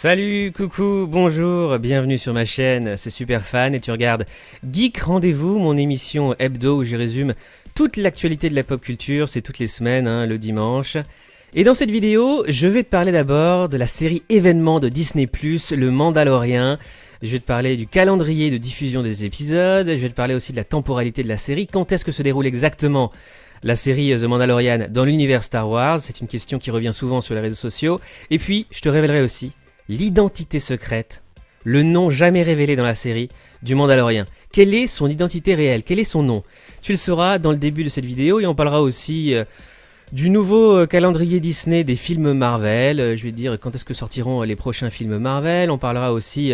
Salut, coucou, bonjour, bienvenue sur ma chaîne, c'est Superfan et tu regardes Geek Rendez-vous, mon émission hebdo où je résume toute l'actualité de la pop culture, c'est toutes les semaines, le dimanche. Et dans cette vidéo, je vais te parler d'abord de la série événement de Disney+, Le Mandalorian. Je vais te parler du calendrier de diffusion des épisodes, je vais te parler aussi de la temporalité de la série, quand est-ce que se déroule exactement la série The Mandalorian dans l'univers Star Wars, c'est une question qui revient souvent sur les réseaux sociaux. Et puis, je te révélerai aussi l'identité secrète, le nom jamais révélé dans la série du Mandalorian. Quelle est son identité réelle? Quel est son nom? Tu le sauras dans le début de cette vidéo et on parlera aussi du nouveau calendrier Disney des films Marvel. Je vais te dire quand est-ce que sortiront les prochains films Marvel. On parlera aussi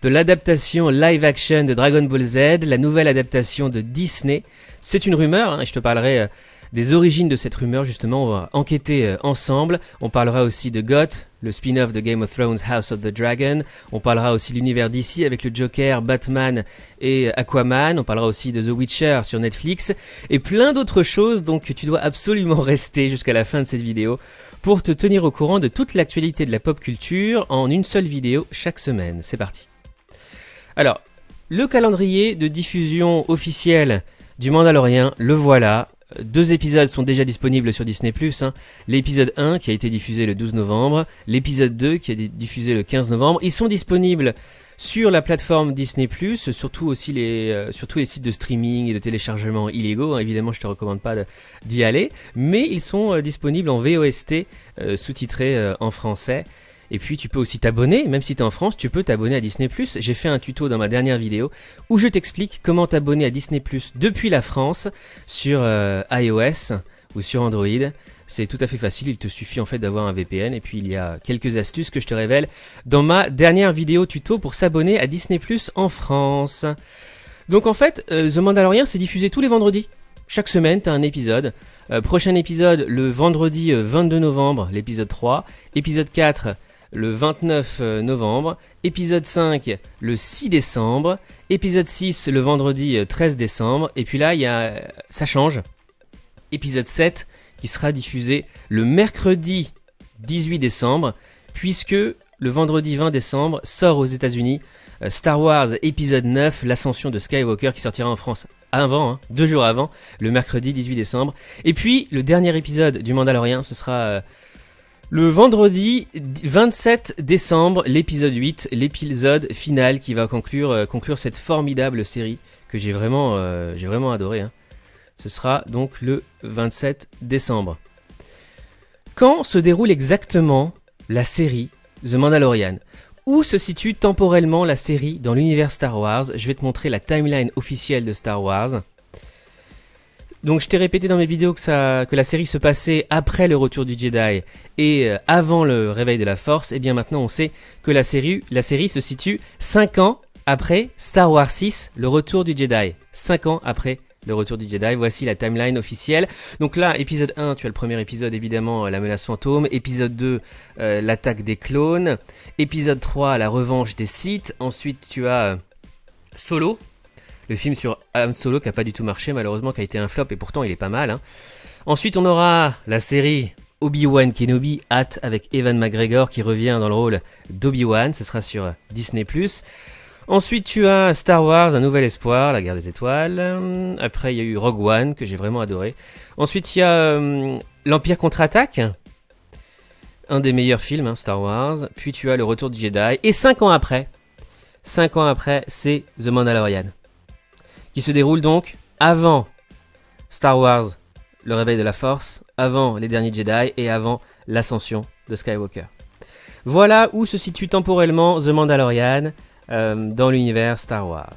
de l'adaptation live action de Dragon Ball Z, la nouvelle adaptation de Disney. C'est une rumeur et je te parlerai des origines de cette rumeur, justement, on va enquêter ensemble. On parlera aussi de GOT, le spin-off de Game of Thrones House of the Dragon. On parlera aussi de l'univers d'ici avec le Joker, Batman et Aquaman. On parlera aussi de The Witcher sur Netflix et plein d'autres choses. Donc tu dois absolument rester jusqu'à la fin de cette vidéo pour te tenir au courant de toute l'actualité de la pop culture en une seule vidéo chaque semaine. C'est parti. Alors, le calendrier de diffusion officiel du Mandalorian, le voilà. 2 épisodes sont déjà disponibles sur Disney+, L'épisode 1 qui a été diffusé le 12 novembre, l'épisode 2 qui a été diffusé le 15 novembre. Ils sont disponibles sur la plateforme Disney+, surtout aussi surtout les sites de streaming et de téléchargement illégaux. Évidemment, je te recommande pas d'y aller, mais ils sont disponibles en VOST, sous-titrés en français. Et puis tu peux aussi t'abonner, même si tu es en France, tu peux t'abonner à Disney+. J'ai fait un tuto dans ma dernière vidéo où je t'explique comment t'abonner à Disney+, depuis la France, sur iOS ou sur Android. C'est tout à fait facile, il te suffit en fait d'avoir un VPN. Et puis il y a quelques astuces que je te révèle dans ma dernière vidéo tuto pour s'abonner à Disney+, en France. Donc en fait, The Mandalorian c'est diffusé tous les vendredis. Chaque semaine, tu as un épisode. Prochain épisode, le vendredi 22 novembre, l'épisode 3. Épisode 4... le 29 novembre, épisode 5 le 6 décembre, épisode 6 le vendredi 13 décembre, et puis là ça change, épisode 7 qui sera diffusé le mercredi 18 décembre, puisque le vendredi 20 décembre sort aux États-Unis Star Wars épisode 9, l'ascension de Skywalker, qui sortira en France avant, 2 jours avant, le mercredi 18 décembre, et puis le dernier épisode du Mandalorian, ce sera le vendredi 27 décembre, l'épisode 8, l'épisode final qui va conclure cette formidable série que j'ai vraiment adoré. Ce sera donc le 27 décembre. Quand se déroule exactement la série The Mandalorian? Où se situe temporellement la série dans l'univers Star Wars? Je vais te montrer la timeline officielle de Star Wars. Donc je t'ai répété dans mes vidéos que la série se passait après le retour du Jedi et avant le réveil de la Force. Et bien maintenant on sait que la série se situe 5 ans après Star Wars 6, le retour du Jedi. 5 ans après le retour du Jedi, voici la timeline officielle. Donc là, épisode 1, tu as le premier épisode évidemment, la menace fantôme. Épisode 2, l'attaque des clones. Épisode 3, la revanche des Sith. Ensuite tu as Solo. Le film sur Han Solo qui n'a pas du tout marché, malheureusement, qui a été un flop, et pourtant il est pas mal. Ensuite, on aura la série Obi-Wan Kenobi, avec Ewan McGregor qui revient dans le rôle d'Obi-Wan. Ce sera sur Disney+. Ensuite, tu as Star Wars, Un Nouvel Espoir, La Guerre des Étoiles. Après, il y a eu Rogue One, que j'ai vraiment adoré. Ensuite, il y a L'Empire contre-attaque, un des meilleurs films, Star Wars. Puis tu as Le Retour du Jedi. Et 5 ans après, c'est The Mandalorian, qui se déroule donc avant Star Wars, le réveil de la Force, avant les derniers Jedi et avant l'ascension de Skywalker. Voilà où se situe temporellement The Mandalorian dans l'univers Star Wars.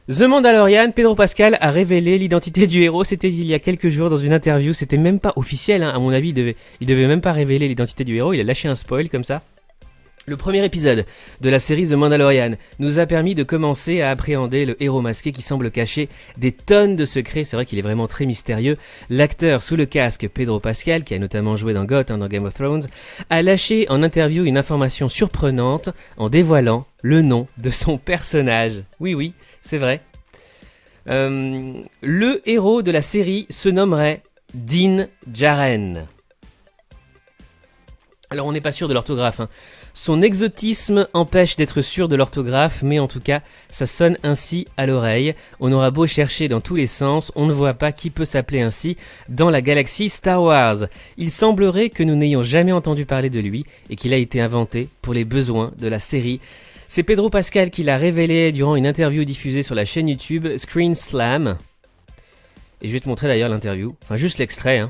The Mandalorian, Pedro Pascal a révélé l'identité du héros, c'était il y a quelques jours dans une interview, c'était même pas officiel, à mon avis, il devait même pas révéler l'identité du héros, il a lâché un spoil comme ça. Le premier épisode de la série The Mandalorian nous a permis de commencer à appréhender le héros masqué qui semble cacher des tonnes de secrets. C'est vrai qu'il est vraiment très mystérieux. L'acteur sous le casque, Pedro Pascal, qui a notamment joué dans GOT, dans Game of Thrones, a lâché en interview une information surprenante en dévoilant le nom de son personnage. Oui, c'est vrai. Le héros de la série se nommerait Din Djarin. Alors on n'est pas sûr de l'orthographe, Son exotisme empêche d'être sûr de l'orthographe, mais en tout cas, ça sonne ainsi à l'oreille. On aura beau chercher dans tous les sens, on ne voit pas qui peut s'appeler ainsi dans la galaxie Star Wars. Il semblerait que nous n'ayons jamais entendu parler de lui et qu'il a été inventé pour les besoins de la série. C'est Pedro Pascal qui l'a révélé durant une interview diffusée sur la chaîne YouTube Screen Slam. Et je vais te montrer d'ailleurs l'interview, enfin juste l'extrait.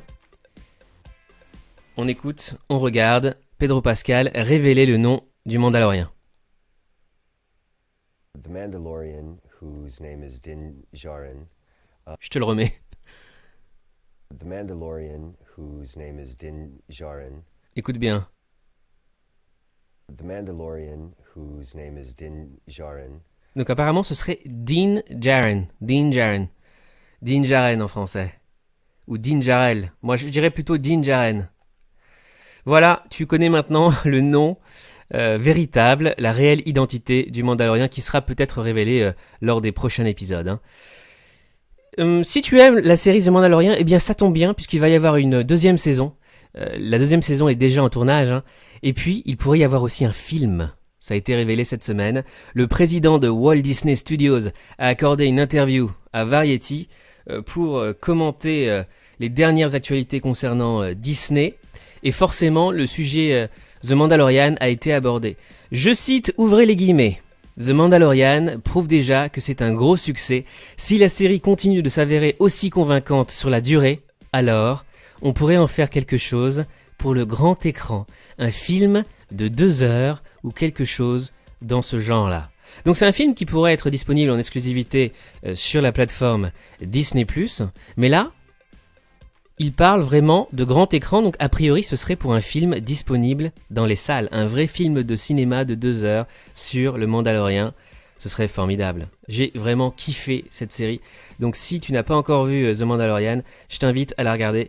On écoute, on regarde. Pedro Pascal révélait le nom du Mandalorien. The Mandalorian, whose name is Din Djarin. Je te le remets. The Mandalorian, whose name is Din Djarin. Écoute bien. The Mandalorian, whose name is Din Djarin. Donc apparemment ce serait Din Djarin. Din Djarin. Din Djarin en français. Ou Din Djarin. Moi je dirais plutôt Din Djarin. Voilà, tu connais maintenant le nom véritable, la réelle identité du Mandalorien qui sera peut-être révélée lors des prochains épisodes. Si tu aimes la série The Mandalorian, eh bien ça tombe bien puisqu'il va y avoir une deuxième saison. La deuxième saison est déjà en tournage. Et puis, il pourrait y avoir aussi un film. Ça a été révélé cette semaine. Le président de Walt Disney Studios a accordé une interview à Variety pour commenter les dernières actualités concernant Disney. Et forcément, le sujet The Mandalorian a été abordé. Je cite, ouvrez les guillemets. The Mandalorian prouve déjà que c'est un gros succès. Si la série continue de s'avérer aussi convaincante sur la durée, alors on pourrait en faire quelque chose pour le grand écran. Un film de 2 heures ou quelque chose dans ce genre-là. Donc c'est un film qui pourrait être disponible en exclusivité sur la plateforme Disney+. Mais là, il parle vraiment de grand écran, donc a priori ce serait pour un film disponible dans les salles. Un vrai film de cinéma de 2 heures sur le Mandalorien. Ce serait formidable. J'ai vraiment kiffé cette série. Donc si tu n'as pas encore vu The Mandalorian, je t'invite à la regarder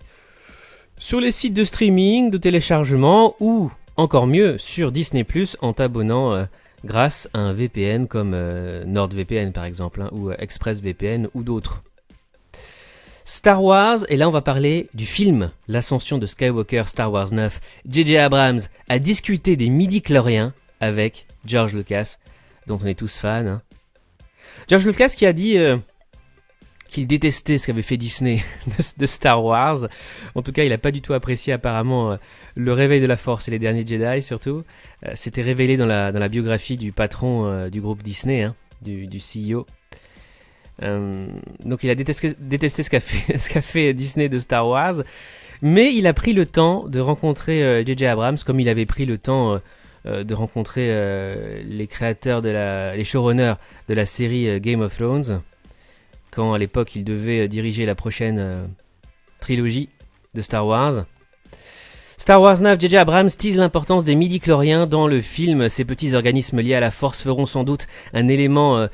sur les sites de streaming, de téléchargement ou encore mieux sur Disney+, en t'abonnant grâce à un VPN comme NordVPN par exemple, ou ExpressVPN ou d'autres. Star Wars, et là on va parler du film L'Ascension de Skywalker Star Wars 9. J.J. Abrams a discuté des midi-chloriens avec George Lucas, dont on est tous fans. George Lucas qui a dit qu'il détestait ce qu'avait fait Disney de Star Wars. En tout cas, il n'a pas du tout apprécié apparemment le réveil de la Force et les derniers Jedi surtout. C'était révélé dans la biographie du patron du groupe Disney, du CEO. Donc il a détesté ce qu'a fait Disney de Star Wars, mais il a pris le temps de rencontrer J.J. Abrams comme il avait pris le temps de rencontrer les créateurs les showrunners de la série Game of Thrones, quand à l'époque il devait diriger la prochaine trilogie de Star Wars. Star Wars 9, J.J. Abrams tease l'importance des midi-chloriens dans le film. Ces petits organismes liés à la Force seront sans doute un élément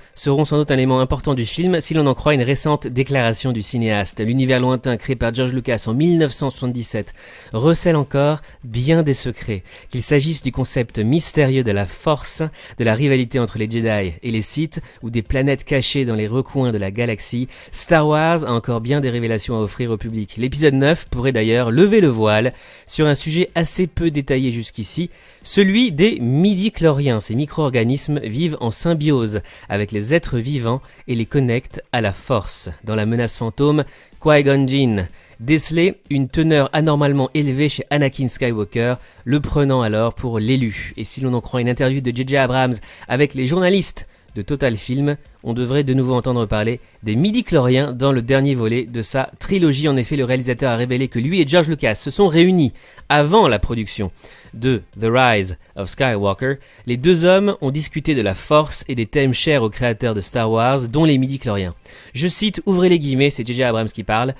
important du film, si l'on en croit une récente déclaration du cinéaste. L'univers lointain créé par George Lucas en 1977 recèle encore bien des secrets. Qu'il s'agisse du concept mystérieux de la Force, de la rivalité entre les Jedi et les Sith, ou des planètes cachées dans les recoins de la galaxie, Star Wars a encore bien des révélations à offrir au public. L'épisode 9 pourrait d'ailleurs lever le voile sur un sujet assez peu détaillé jusqu'ici, celui des midi-chloriens. Ces micro-organismes vivent en symbiose avec les êtres vivants et les connectent à la Force. Dans la menace fantôme, Qui-Gon Jinn décelait une teneur anormalement élevée chez Anakin Skywalker, le prenant alors pour l'élu. Et si l'on en croit une interview de J.J. Abrams avec les journalistes de Total Film, on devrait de nouveau entendre parler des midi-chloriens dans le dernier volet de sa trilogie. En effet, le réalisateur a révélé que lui et George Lucas se sont réunis avant la production de The Rise of Skywalker. Les deux hommes ont discuté de la Force et des thèmes chers aux créateurs de Star Wars, dont les midi-chloriens. Je cite, ouvrez les guillemets, c'est J.J. Abrams qui parle.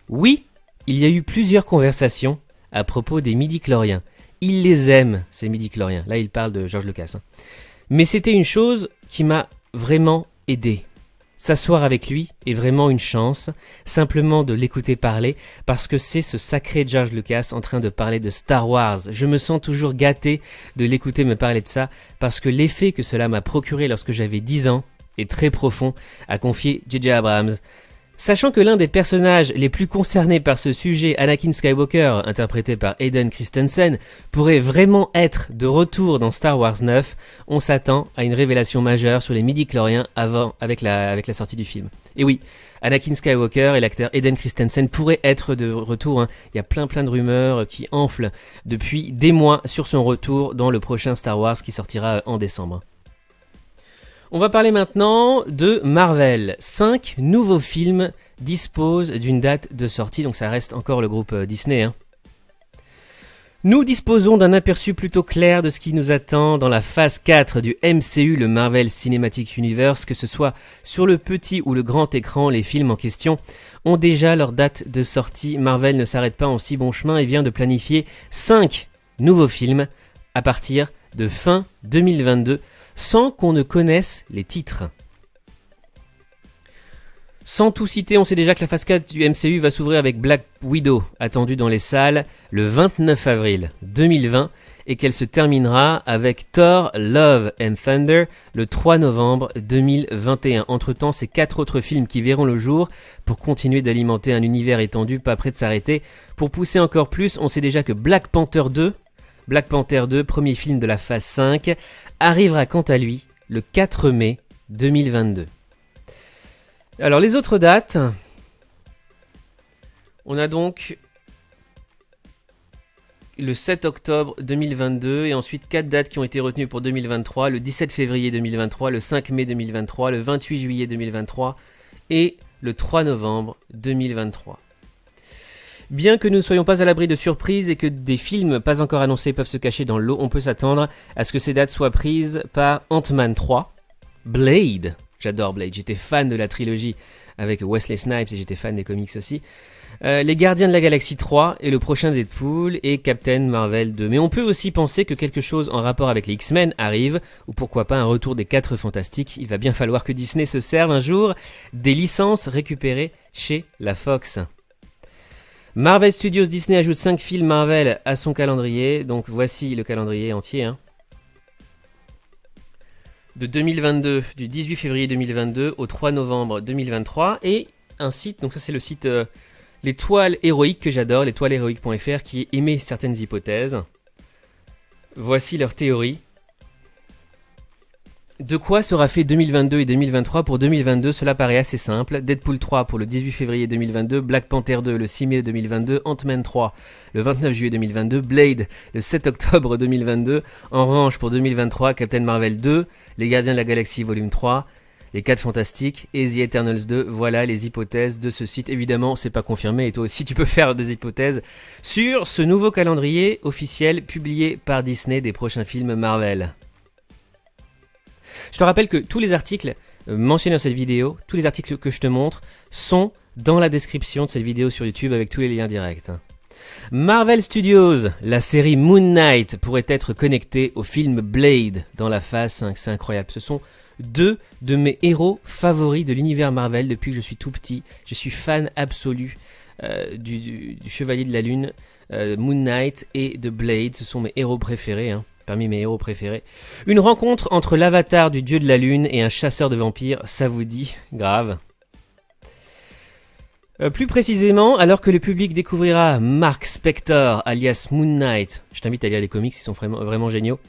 Oui, il y a eu plusieurs conversations à propos des midi-chloriens. Il les aime, ces midi-chloriens. Là, il parle de George Lucas. Mais c'était une chose qui m'a vraiment aidé. S'asseoir avec lui est vraiment une chance, simplement de l'écouter parler, parce que c'est ce sacré George Lucas en train de parler de Star Wars. Je me sens toujours gâté de l'écouter me parler de ça, parce que l'effet que cela m'a procuré lorsque j'avais 10 ans est très profond, a confié J.J. Abrams. Sachant que l'un des personnages les plus concernés par ce sujet, Anakin Skywalker, interprété par Hayden Christensen, pourrait vraiment être de retour dans Star Wars 9, on s'attend à une révélation majeure sur les midi-chloriens avec la sortie du film. Et oui, Anakin Skywalker et l'acteur Hayden Christensen pourraient être de retour. Il y a plein de rumeurs qui enflent depuis des mois sur son retour dans le prochain Star Wars qui sortira en décembre. On va parler maintenant de Marvel. 5 nouveaux films disposent d'une date de sortie, donc ça reste encore le groupe Disney. Nous disposons d'un aperçu plutôt clair de ce qui nous attend dans la phase 4 du MCU, le Marvel Cinematic Universe, que ce soit sur le petit ou le grand écran, les films en question ont déjà leur date de sortie. Marvel ne s'arrête pas en si bon chemin et vient de planifier 5 nouveaux films à partir de fin 2022, sans qu'on ne connaisse les titres. Sans tout citer, on sait déjà que la phase 4 du MCU va s'ouvrir avec Black Widow, attendue dans les salles le 29 avril 2020, et qu'elle se terminera avec Thor Love and Thunder le 3 novembre 2021. Entre-temps, c'est 4 autres films qui verront le jour pour continuer d'alimenter un univers étendu pas prêt de s'arrêter. Pour pousser encore plus, on sait déjà que Black Panther 2, premier film de la phase 5, arrivera quant à lui le 4 mai 2022. Alors les autres dates, on a donc le 7 octobre 2022 et ensuite 4 dates qui ont été retenues pour 2023, le 17 février 2023, le 5 mai 2023, le 28 juillet 2023 et le 3 novembre 2023. Bien que nous ne soyons pas à l'abri de surprises et que des films pas encore annoncés peuvent se cacher dans le lot, on peut s'attendre à ce que ces dates soient prises par Ant-Man 3, Blade, j'adore Blade, j'étais fan de la trilogie avec Wesley Snipes et j'étais fan des comics aussi, Les Gardiens de la Galaxie 3 et le prochain Deadpool et Captain Marvel 2. Mais on peut aussi penser que quelque chose en rapport avec les X-Men arrive, ou pourquoi pas un retour des 4 Fantastiques. Il va bien falloir que Disney se serve un jour des licences récupérées chez la Fox. Marvel Studios Disney ajoute 5 films Marvel à son calendrier, donc voici le calendrier entier. De 2022, du 18 février 2022 au 3 novembre 2023, et un site, donc ça c'est le site L'Étoile Héroïque que j'adore, l'étoilehéroïque.fr, qui émet certaines hypothèses. Voici leur théorie. De quoi sera fait 2022 et 2023 ? Pour 2022, cela paraît assez simple. Deadpool 3 pour le 18 février 2022, Black Panther 2 le 6 mai 2022, Ant-Man 3 le 29 juillet 2022, Blade le 7 octobre 2022. En revanche, pour 2023, Captain Marvel 2, Les Gardiens de la Galaxie Volume 3, Les 4 Fantastiques et The Eternals 2. Voilà les hypothèses de ce site. Évidemment, c'est pas confirmé et toi aussi tu peux faire des hypothèses sur ce nouveau calendrier officiel publié par Disney des prochains films Marvel. Je te rappelle que tous les articles mentionnés dans cette vidéo, tous les articles que je te montre, sont dans la description de cette vidéo sur YouTube avec tous les liens directs. Marvel Studios, la série Moon Knight pourrait être connectée au film Blade dans la phase 5. C'est incroyable. Ce sont 2 de mes héros favoris de l'univers Marvel depuis que je suis tout petit. Je suis fan absolu du Chevalier de la Lune, Moon Knight et de Blade. Ce sont mes héros préférés. Parmi mes héros préférés. Une rencontre entre l'avatar du dieu de la lune et un chasseur de vampires, ça vous dit grave. Plus précisément, alors que le public découvrira Mark Spector, alias Moon Knight, je t'invite à lire les comics, ils sont vraiment géniaux,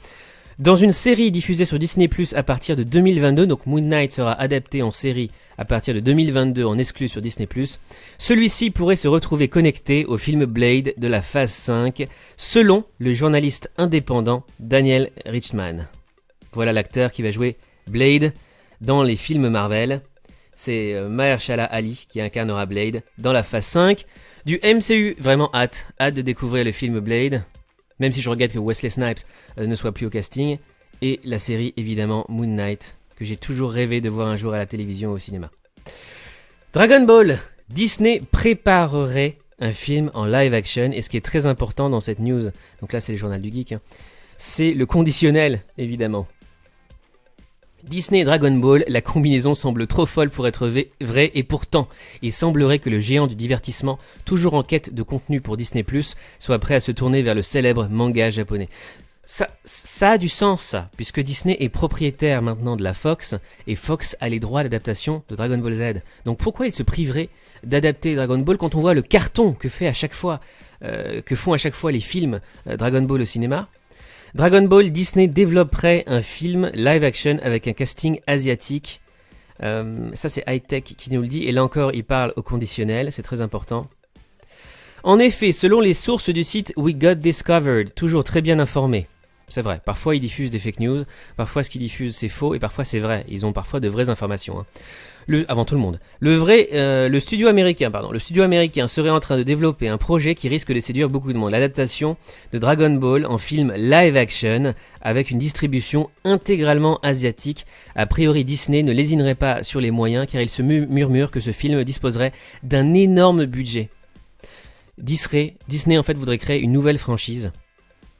dans une série diffusée sur Disney Plus à partir de 2022, donc Moon Knight sera adapté en série à partir de 2022 en exclu sur Disney Plus, celui-ci pourrait se retrouver connecté au film Blade de la phase 5, selon le journaliste indépendant Daniel Richtman. Voilà l'acteur qui va jouer Blade dans les films Marvel. C'est Mahershala Ali qui incarnera Blade dans la phase 5 du MCU. Vraiment hâte de découvrir le film Blade. Même si je regrette que Wesley Snipes ne soit plus au casting. Et la série, évidemment, Moon Knight, que j'ai toujours rêvé de voir un jour à la télévision ou au cinéma. Dragon Ball, Disney préparerait un film en live action. Et ce qui est très important dans cette news, donc là c'est le journal du geek, c'est le conditionnel, évidemment. Disney et Dragon Ball, la combinaison semble trop folle pour être vraie et pourtant, il semblerait que le géant du divertissement, toujours en quête de contenu pour Disney+, soit prêt à se tourner vers le célèbre manga japonais. Ça a du sens, ça, puisque Disney est propriétaire maintenant de la Fox, et Fox a les droits d'adaptation de Dragon Ball Z. Donc pourquoi il se priverait d'adapter Dragon Ball quand on voit le carton que font à chaque fois les films Dragon Ball au cinéma. Dragon Ball, Disney développerait un film live action avec un casting asiatique. Ça c'est High Tech qui nous le dit, et là encore il parle au conditionnel, c'est très important. En effet, selon les sources du site We Got Discovered, toujours très bien informés, c'est vrai, parfois ils diffusent des fake news, parfois ce qu'ils diffusent c'est faux, et parfois c'est vrai, ils ont parfois de vraies informations. Avant tout le monde. Le studio américain serait en train de développer un projet qui risque de séduire beaucoup de monde. L'adaptation de Dragon Ball en film live action avec une distribution intégralement asiatique. A priori, Disney ne lésinerait pas sur les moyens car il se murmure que ce film disposerait d'un énorme budget. Disney en fait voudrait créer une nouvelle franchise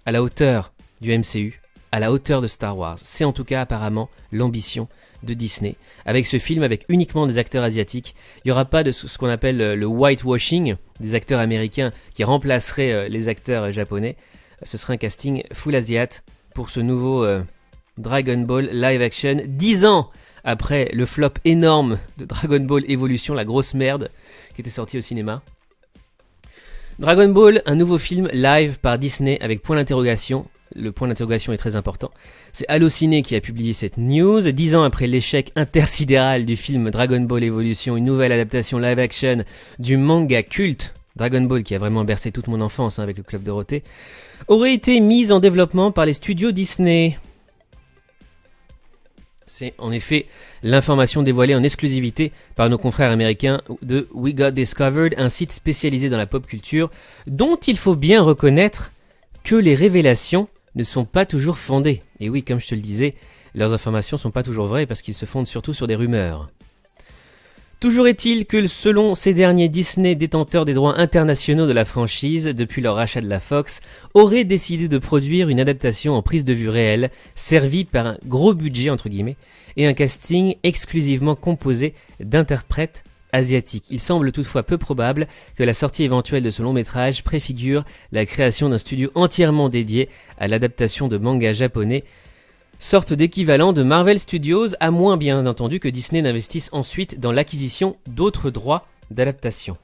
à la hauteur du MCU, à la hauteur de Star Wars. C'est en tout cas apparemment l'ambition de Disney. Avec ce film, avec uniquement des acteurs asiatiques, il n'y aura pas de ce qu'on appelle le whitewashing, des acteurs américains qui remplaceraient les acteurs japonais. Ce serait un casting full asiat pour ce nouveau Dragon Ball live action, 10 ans après le flop énorme de Dragon Ball Evolution, la grosse merde qui était sortie au cinéma. Dragon Ball, un nouveau film live par Disney avec point d'interrogation. Le point d'interrogation est très important. C'est Allociné qui a publié cette news. 10 ans après l'échec intersidéral du film Dragon Ball Evolution, une nouvelle adaptation live action du manga culte Dragon Ball, qui a vraiment bercé toute mon enfance avec le Club Dorothée, aurait été mise en développement par les studios Disney. C'est en effet l'information dévoilée en exclusivité par nos confrères américains de We Got Discovered, un site spécialisé dans la pop culture, dont il faut bien reconnaître que les révélations ne sont pas toujours fondées. Et oui, comme je te le disais, leurs informations ne sont pas toujours vraies parce qu'ils se fondent surtout sur des rumeurs. Toujours est-il que selon ces derniers, Disney, détenteur des droits internationaux de la franchise depuis leur rachat de la Fox, aurait décidé de produire une adaptation en prise de vue réelle, servie par un gros budget entre guillemets, et un casting exclusivement composé d'interprètes asiatiques. Il semble toutefois peu probable que la sortie éventuelle de ce long métrage préfigure la création d'un studio entièrement dédié à l'adaptation de mangas japonais, sorte d'équivalent de Marvel Studios, à moins bien entendu que Disney n'investisse ensuite dans l'acquisition d'autres droits d'adaptation.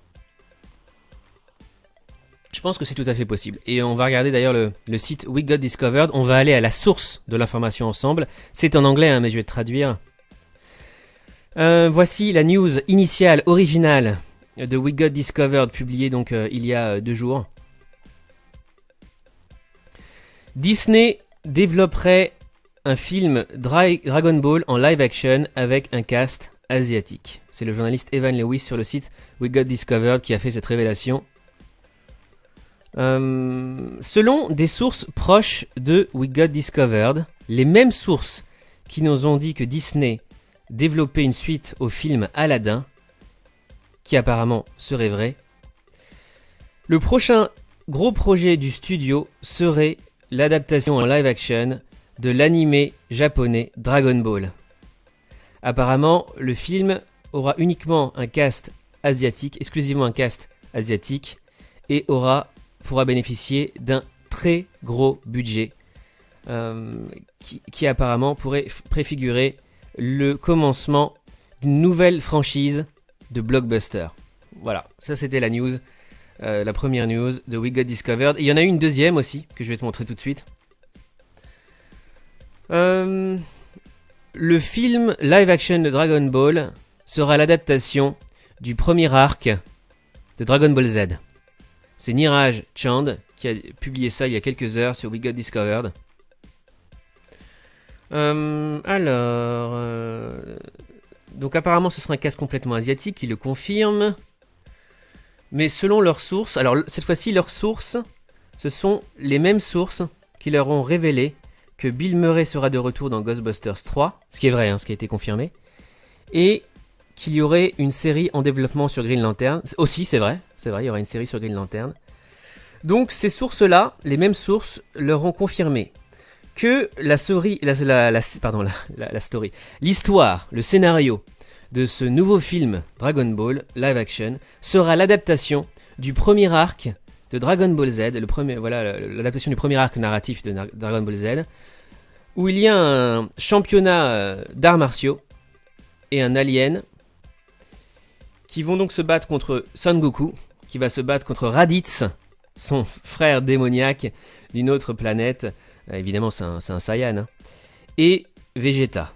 Je pense que c'est tout à fait possible. Et on va regarder d'ailleurs le site We Got Discovered, on va aller à la source de l'information ensemble. C'est en anglais, mais je vais te traduire. Voici la news initiale, originale de We Got Discovered, publiée donc il y a 2 jours. Disney développerait un film Dragon Ball en live action avec un cast asiatique. C'est le journaliste Evan Lewis sur le site We Got Discovered qui a fait cette révélation. Selon des sources proches de We Got Discovered, les mêmes sources qui nous ont dit que Disney développer une suite au film Aladdin, qui apparemment serait vrai. Le prochain gros projet du studio serait l'adaptation en live action de l'animé japonais Dragon Ball. Apparemment, le film aura uniquement un cast asiatique, exclusivement un cast asiatique, et pourra bénéficier d'un très gros budget qui apparemment pourrait préfigurer le commencement d'une nouvelle franchise de blockbuster. Voilà, ça c'était la news, la première news de We Got Discovered. Et il y en a eu une deuxième aussi, que je vais te montrer tout de suite. Le film live action de Dragon Ball sera l'adaptation du premier arc de Dragon Ball Z. C'est Niraj Chand qui a publié ça il y a quelques heures sur We Got Discovered. Donc apparemment ce sera un cast complètement asiatique, ils le confirment. Mais selon leurs sources, alors cette fois-ci leurs sources, ce sont les mêmes sources qui leur ont révélé que Bill Murray sera de retour dans Ghostbusters 3, ce qui est vrai, ce qui a été confirmé, et qu'il y aurait une série en développement sur Green Lantern. Aussi, c'est vrai, il y aura une série sur Green Lantern. Donc ces sources-là, les mêmes sources, leur ont confirmé que l'histoire, le scénario de ce nouveau film Dragon Ball live action sera l'adaptation du premier arc de Dragon Ball Z, l'adaptation du premier arc narratif de Dragon Ball Z, où il y a un championnat d'arts martiaux et un alien qui vont donc se battre contre Son Goku, qui va se battre contre Raditz, son frère démoniaque d'une autre planète. Évidemment, c'est un Saiyan. Hein. Et Vegeta.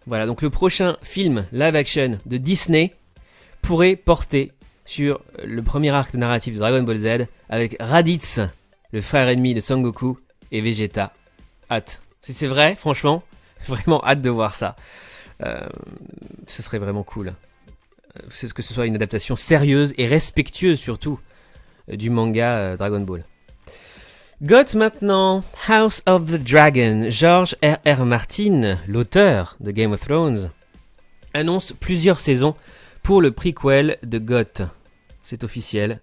Voilà, donc le prochain film live action de Disney pourrait porter sur le premier arc narratif de Dragon Ball Z avec Raditz, le frère ennemi de Son Goku, et Vegeta. Hâte. Si c'est vrai, franchement, vraiment hâte de voir ça. Ce serait vraiment cool. C'est que ce soit une adaptation sérieuse et respectueuse surtout du manga Dragon Ball. GOT maintenant, House of the Dragon. George R.R. Martin, l'auteur de Game of Thrones, annonce plusieurs saisons pour le prequel de GOT. C'est officiel.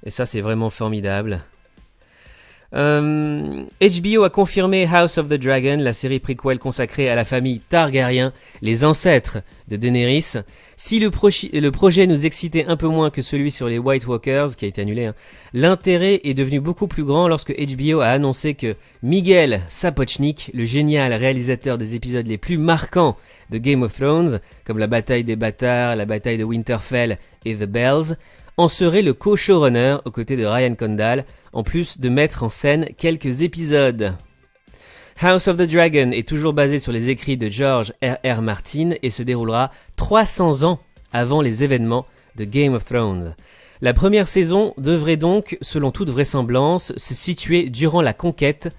Et ça, c'est vraiment formidable. HBO a confirmé House of the Dragon, la série prequel consacrée à la famille Targaryen, les ancêtres de Daenerys. Si le projet nous excitait un peu moins que celui sur les White Walkers, qui a été annulé, hein, l'intérêt est devenu beaucoup plus grand lorsque HBO a annoncé que Miguel Sapochnik, le génial réalisateur des épisodes les plus marquants de Game of Thrones, comme la bataille des bâtards, la bataille de Winterfell et The Bells, en serait le co-showrunner aux côtés de Ryan Condal, en plus de mettre en scène quelques épisodes. House of the Dragon est toujours basé sur les écrits de George R.R. Martin et se déroulera 300 ans avant les événements de Game of Thrones. La première saison devrait donc, selon toute vraisemblance, se situer durant la conquête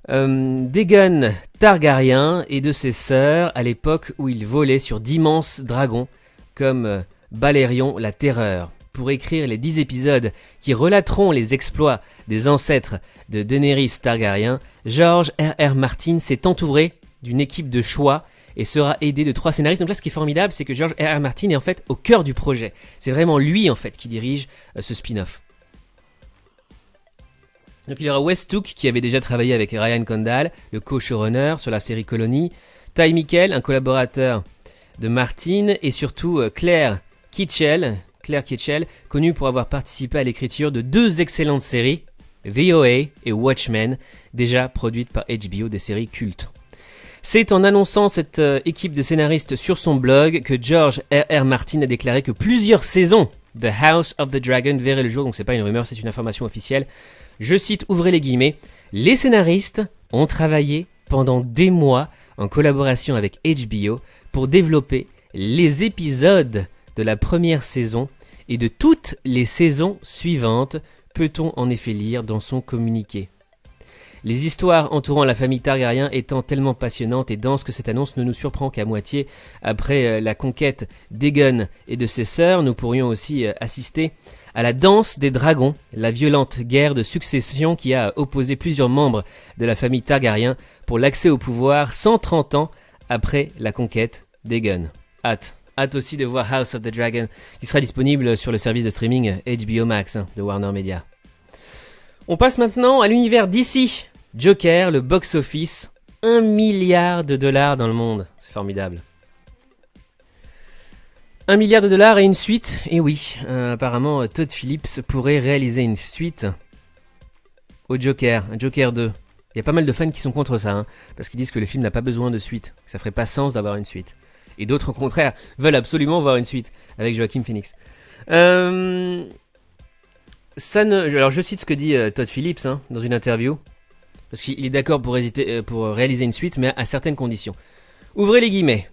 d'Aegon Targaryen et de ses sœurs à l'époque où il volait sur d'immenses dragons comme Balerion la Terreur. Pour écrire les 10 épisodes qui relateront les exploits des ancêtres de Daenerys Targaryen, George R.R. Martin s'est entouré d'une équipe de choix et sera aidé de 3 scénaristes. Donc là, ce qui est formidable, c'est que George R.R. Martin est en fait au cœur du projet. C'est vraiment lui, en fait, qui dirige ce spin-off. Donc il y aura Wes Took, qui avait déjà travaillé avec Ryan Condal, le co-showrunner sur la série Colony, Ty Mikkel, un collaborateur de Martin, et surtout Claire Kitchell, connue pour avoir participé à l'écriture de 2 excellentes séries, VOA et Watchmen, déjà produites par HBO, des séries cultes. C'est en annonçant cette équipe de scénaristes sur son blog que George R.R. Martin a déclaré que plusieurs saisons de House of the Dragon verraient le jour, donc c'est pas une rumeur, c'est une information officielle. Je cite, ouvrez les guillemets, « Les scénaristes ont travaillé pendant des mois en collaboration avec HBO pour développer les épisodes de la première saison et de toutes les saisons suivantes, peut-on en effet lire dans son communiqué. Les histoires entourant la famille Targaryen étant tellement passionnantes et denses que cette annonce ne nous surprend qu'à moitié. Après la conquête d'Aegon et de ses sœurs, nous pourrions aussi assister à la danse des dragons, la violente guerre de succession qui a opposé plusieurs membres de la famille Targaryen pour l'accès au pouvoir 130 ans après la conquête d'Aegon. Hâte aussi de voir House of the Dragon, qui sera disponible sur le service de streaming HBO Max de Warner Media. On passe maintenant à l'univers DC. Joker, le box-office, $1 milliard dans le monde. C'est formidable. $1 milliard et une suite. Et oui, apparemment Todd Phillips pourrait réaliser une suite au Joker, un Joker 2. Il y a pas mal de fans qui sont contre ça, hein, parce qu'ils disent que le film n'a pas besoin de suite, que ça ferait pas sens d'avoir une suite. Et d'autres, au contraire, veulent absolument voir une suite avec Joaquin Phoenix. Alors, je cite ce que dit Todd Phillips dans une interview, parce qu'il est d'accord pour réaliser une suite, mais à certaines conditions. Ouvrez les guillemets.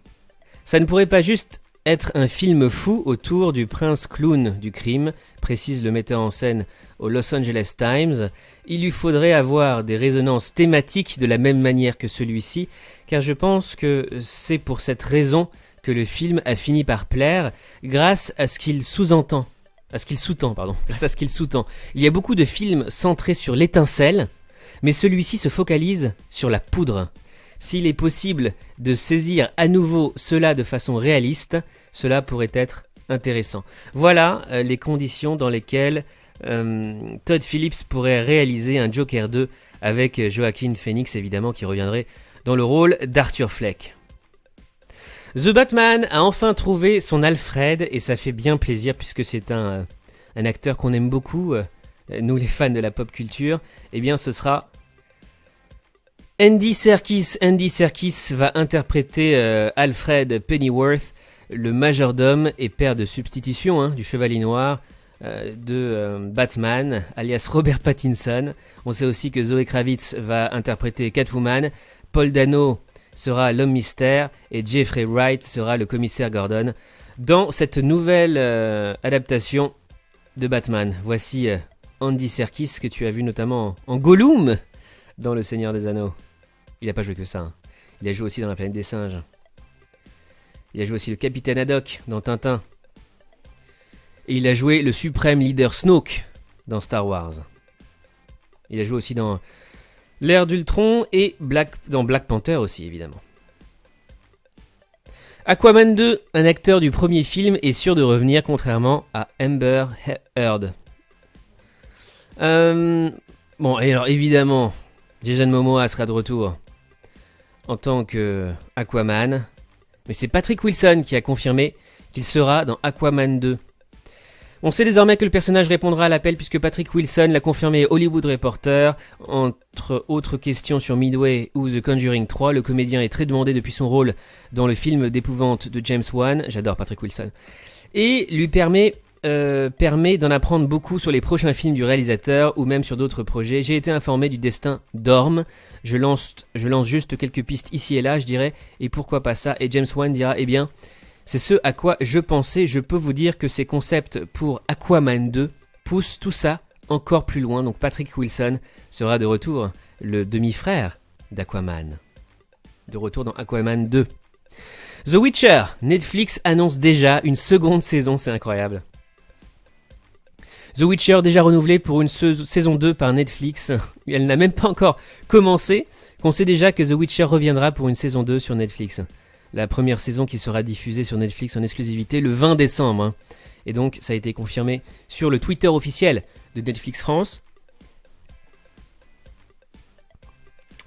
Ça ne pourrait pas juste être un film fou autour du prince clown du crime, précise le metteur en scène au Los Angeles Times. Il lui faudrait avoir des résonances thématiques de la même manière que celui-ci, car je pense que c'est pour cette raison que le film a fini par plaire, grâce à ce qu'il sous-tend. Il y a beaucoup de films centrés sur l'étincelle, mais celui-ci se focalise sur la poudre. S'il est possible de saisir à nouveau cela de façon réaliste, cela pourrait être intéressant. Voilà les conditions dans lesquelles Todd Phillips pourrait réaliser un Joker 2 avec Joaquin Phoenix, évidemment, qui reviendrait dans le rôle d'Arthur Fleck. The Batman a enfin trouvé son Alfred et ça fait bien plaisir puisque c'est un acteur qu'on aime beaucoup, nous les fans de la pop culture. Eh bien ce sera Andy Serkis. Andy Serkis va interpréter Alfred Pennyworth, le majordome et père de substitution du Chevalier Noir de Batman, alias Robert Pattinson. On sait aussi que Zoe Kravitz va interpréter Catwoman, Paul Dano sera l'homme mystère et Jeffrey Wright sera le commissaire Gordon dans cette nouvelle adaptation de Batman. Voici Andy Serkis que tu as vu notamment en Gollum dans Le Seigneur des Anneaux. Il n'a pas joué que ça, hein. Il a joué aussi dans La Planète des Singes. Il a joué aussi le Capitaine Haddock dans Tintin. Et il a joué le suprême leader Snoke dans Star Wars. Il a joué aussi dans l'ère d'Ultron et dans Black Panther aussi, évidemment. Aquaman 2, un acteur du premier film, est sûr de revenir, contrairement à Amber Heard. Bon, et alors évidemment, Jason Momoa sera de retour en tant que Aquaman, mais c'est Patrick Wilson qui a confirmé qu'il sera dans Aquaman 2. On sait désormais que le personnage répondra à l'appel puisque Patrick Wilson l'a confirmé Hollywood Reporter. Entre autres questions sur Midway ou The Conjuring 3, le comédien est très demandé depuis son rôle dans le film d'épouvante de James Wan, j'adore Patrick Wilson, et lui permet d'en apprendre beaucoup sur les prochains films du réalisateur ou même sur d'autres projets. J'ai été informé du destin d'Orm. Je lance juste quelques pistes ici et là, je dirais, et pourquoi pas ça. Et James Wan dira, eh bien, c'est ce à quoi je pensais. Je peux vous dire que ces concepts pour Aquaman 2 poussent tout ça encore plus loin. Donc Patrick Wilson sera de retour, le demi-frère d'Aquaman. De retour dans Aquaman 2. The Witcher, Netflix annonce déjà une seconde saison, c'est incroyable. The Witcher déjà renouvelé pour une saison 2 par Netflix. Elle n'a même pas encore commencé, qu'on sait déjà que The Witcher reviendra pour une saison 2 sur Netflix. La première saison qui sera diffusée sur Netflix en exclusivité le 20 décembre. Et donc ça a été confirmé sur le Twitter officiel de Netflix France.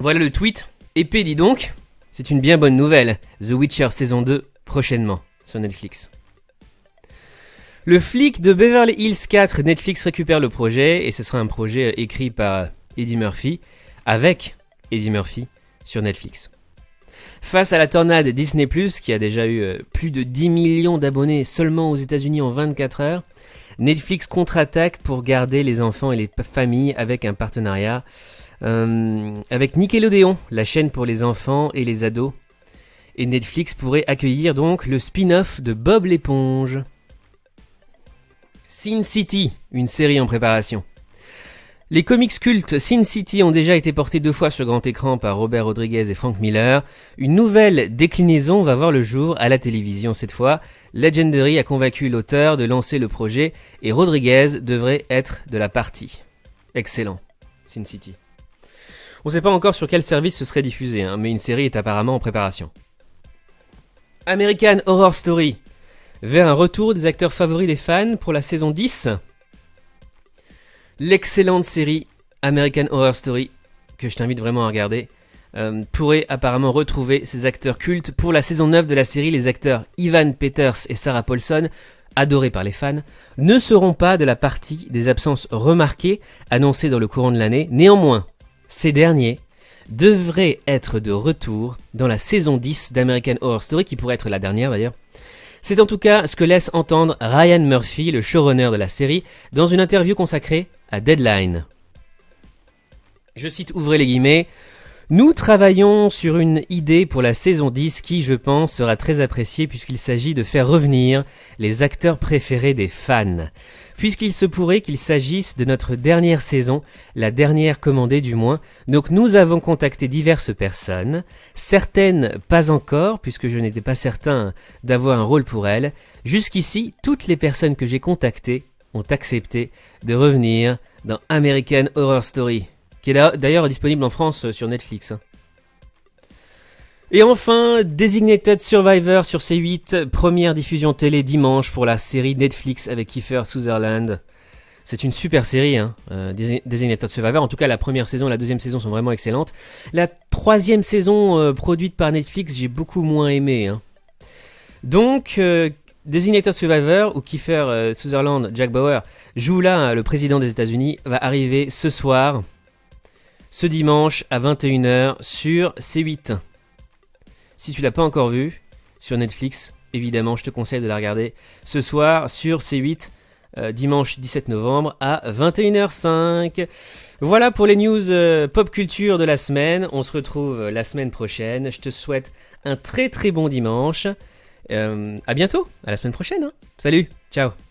Voilà le tweet. Épais dis donc. C'est une bien bonne nouvelle. The Witcher saison 2 prochainement sur Netflix. Le flic de Beverly Hills 4, Netflix récupère le projet et ce sera un projet écrit par Eddie Murphy, avec Eddie Murphy sur Netflix. Face à la tornade Disney+, qui a déjà eu plus de 10 millions d'abonnés seulement aux États-Unis en 24 heures, Netflix contre-attaque pour garder les enfants et les familles avec un partenariat avec Nickelodeon, la chaîne pour les enfants et les ados. Et Netflix pourrait accueillir donc le spin-off de Bob l'éponge. Sin City, une série en préparation. Les comics cultes Sin City ont déjà été portés 2 fois sur grand écran par Robert Rodriguez et Frank Miller. Une nouvelle déclinaison va voir le jour à la télévision cette fois. Legendary a convaincu l'auteur de lancer le projet et Rodriguez devrait être de la partie. Excellent, Sin City. On ne sait pas encore sur quel service ce serait diffusé, mais une série est apparemment en préparation. American Horror Story. Vers un retour des acteurs favoris des fans pour la saison 10. L'excellente série American Horror Story, que je t'invite vraiment à regarder, pourrait apparemment retrouver ses acteurs cultes pour la saison 9 de la série. Les acteurs Ivan Peters et Sarah Paulson, adorés par les fans, ne seront pas de la partie des absences remarquées annoncées dans le courant de l'année. Néanmoins, ces derniers devraient être de retour dans la saison 10 d'American Horror Story, qui pourrait être la dernière d'ailleurs. C'est en tout cas ce que laisse entendre Ryan Murphy, le showrunner de la série, dans une interview consacrée à Deadline. Je cite, ouvrez les guillemets, « Nous travaillons sur une idée pour la saison 10 qui, je pense, sera très appréciée puisqu'il s'agit de faire revenir les acteurs préférés des fans. Puisqu'il se pourrait qu'il s'agisse de notre dernière saison, la dernière commandée du moins, donc nous avons contacté diverses personnes, certaines pas encore, puisque je n'étais pas certain d'avoir un rôle pour elles. Jusqu'ici, toutes les personnes que j'ai contactées ont accepté de revenir dans American Horror Story, qui est d'ailleurs disponible en France sur Netflix. Et enfin, Designated Survivor sur C8, première diffusion télé dimanche pour la série Netflix avec Kiefer Sutherland. C'est une super série, Designated Survivor. En tout cas, la première saison et la deuxième saison sont vraiment excellentes. La troisième saison produite par Netflix, j'ai beaucoup moins aimé. Donc, Designated Survivor, où Kiefer Sutherland, Jack Bauer, joue là le président des États-Unis, va arriver ce soir, ce dimanche à 21h sur C8. Si tu l'as pas encore vu sur Netflix, évidemment, je te conseille de la regarder ce soir sur C8, dimanche 17 novembre à 21h05. Voilà pour les news pop culture de la semaine. On se retrouve la semaine prochaine. Je te souhaite un très très bon dimanche. À bientôt, à la semaine prochaine. Salut, ciao.